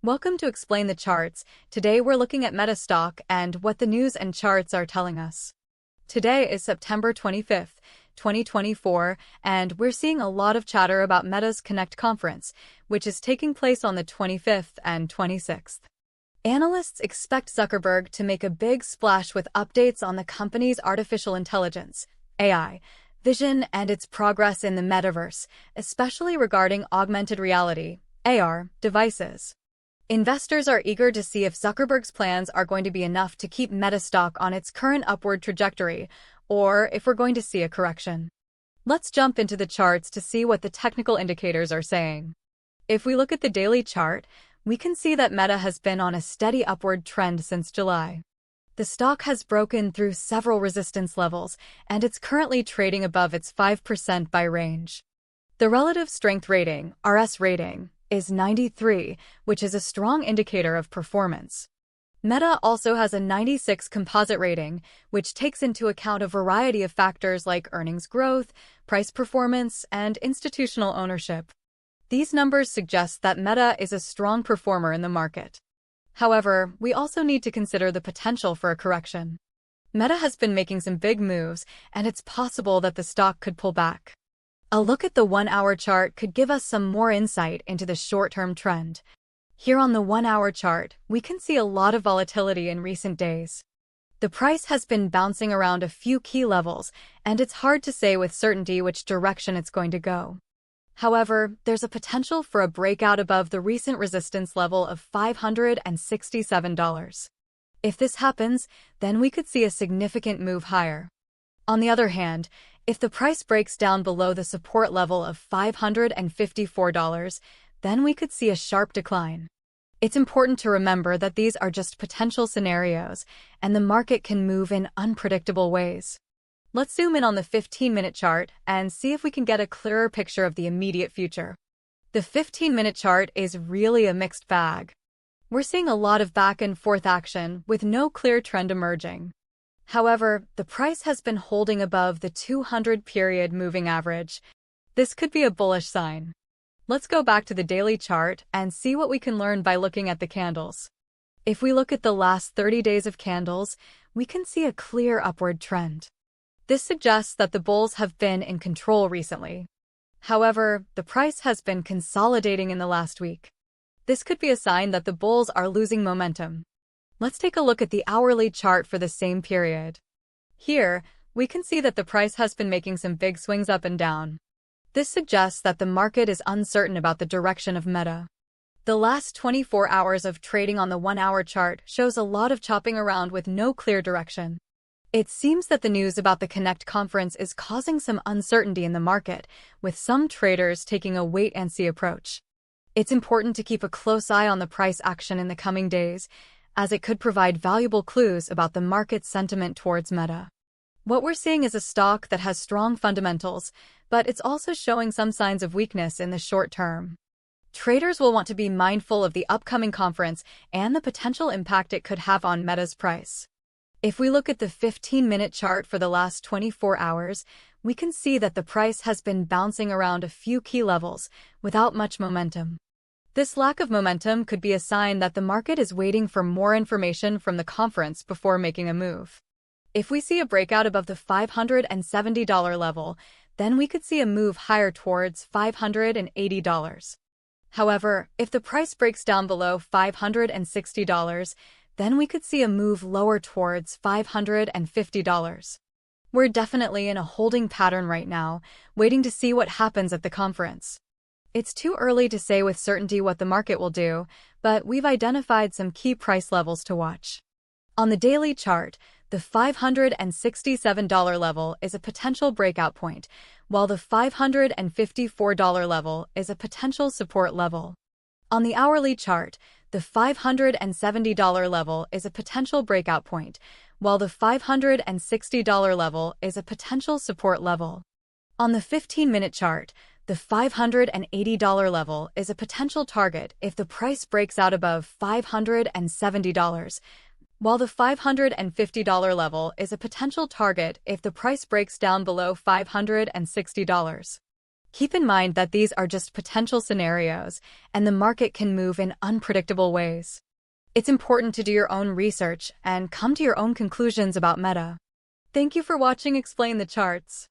Welcome to Explain the Charts. Today we're looking at Meta stock and what the news and charts are telling us. Today is September 25th, 2024, and we're seeing a lot of chatter about Meta's Connect conference, which is taking place on the 25th and 26th. Analysts expect Zuckerberg to make a big splash with updates on the company's artificial intelligence, AI, vision and its progress in the Metaverse, especially regarding augmented reality, AR, devices. Investors are eager to see if Zuckerberg's plans are going to be enough to keep Meta stock on its current upward trajectory, or if we're going to see a correction. Let's jump into the charts to see what the technical indicators are saying. If we look at the daily chart, we can see that Meta has been on a steady upward trend since July. The stock has broken through several resistance levels, and it's currently trading above its 5% buy range. The relative strength rating, RS rating, is 93, which is a strong indicator of performance. Meta also has a 96 composite rating, which takes into account a variety of factors like earnings growth, price performance, and institutional ownership. These numbers suggest that Meta is a strong performer in the market. However, we also need to consider the potential for a correction. Meta has been making some big moves, and it's possible that the stock could pull back. A look at the 1-hour chart could give us some more insight into the short-term trend. Here on the 1-hour chart, we can see a lot of volatility in recent days. The price has been bouncing around a few key levels, and it's hard to say with certainty which direction it's going to go. However, there's a potential for a breakout above the recent resistance level of $567. If this happens, then we could see a significant move higher. On the other hand, if the price breaks down below the support level of $554, then we could see a sharp decline. It's important to remember that these are just potential scenarios, and the market can move in unpredictable ways. Let's zoom in on the 15-minute chart and see if we can get a clearer picture of the immediate future. The 15-minute chart is really a mixed bag. We're seeing a lot of back and forth action with no clear trend emerging. However, the price has been holding above the 200-period moving average. This could be a bullish sign. Let's go back to the daily chart and see what we can learn by looking at the candles. If we look at the last 30 days of candles, we can see a clear upward trend. This suggests that the bulls have been in control recently. However, the price has been consolidating in the last week. This could be a sign that the bulls are losing momentum. Let's take a look at the hourly chart for the same period. Here, we can see that the price has been making some big swings up and down. This suggests that the market is uncertain about the direction of Meta. The last 24 hours of trading on the 1-hour chart shows a lot of chopping around with no clear direction. It seems that the news about the Connect conference is causing some uncertainty in the market, with some traders taking a wait-and-see approach. It's important to keep a close eye on the price action in the coming days, as it could provide valuable clues about the market's sentiment towards Meta. What we're seeing is a stock that has strong fundamentals, but it's also showing some signs of weakness in the short term. Traders will want to be mindful of the upcoming conference and the potential impact it could have on Meta's price. If we look at the 15-minute chart for the last 24 hours, we can see that the price has been bouncing around a few key levels without much momentum. This lack of momentum could be a sign that the market is waiting for more information from the conference before making a move. If we see a breakout above the $570 level, then we could see a move higher towards $580. However, if the price breaks down below $560, then we could see a move lower towards $550. We're definitely in a holding pattern right now, waiting to see what happens at the conference. It's too early to say with certainty what the market will do, but we've identified some key price levels to watch. On the daily chart, the $567 level is a potential breakout point, while the $554 level is a potential support level. On the hourly chart, the $570 level is a potential breakout point, while the $560 level is a potential support level. On the 15-minute chart, the $580 level is a potential target if the price breaks out above $570, while the $550 level is a potential target if the price breaks down below $560. Keep in mind that these are just potential scenarios, and the market can move in unpredictable ways. It's important to do your own research and come to your own conclusions about Meta. Thank you for watching Explain the Charts.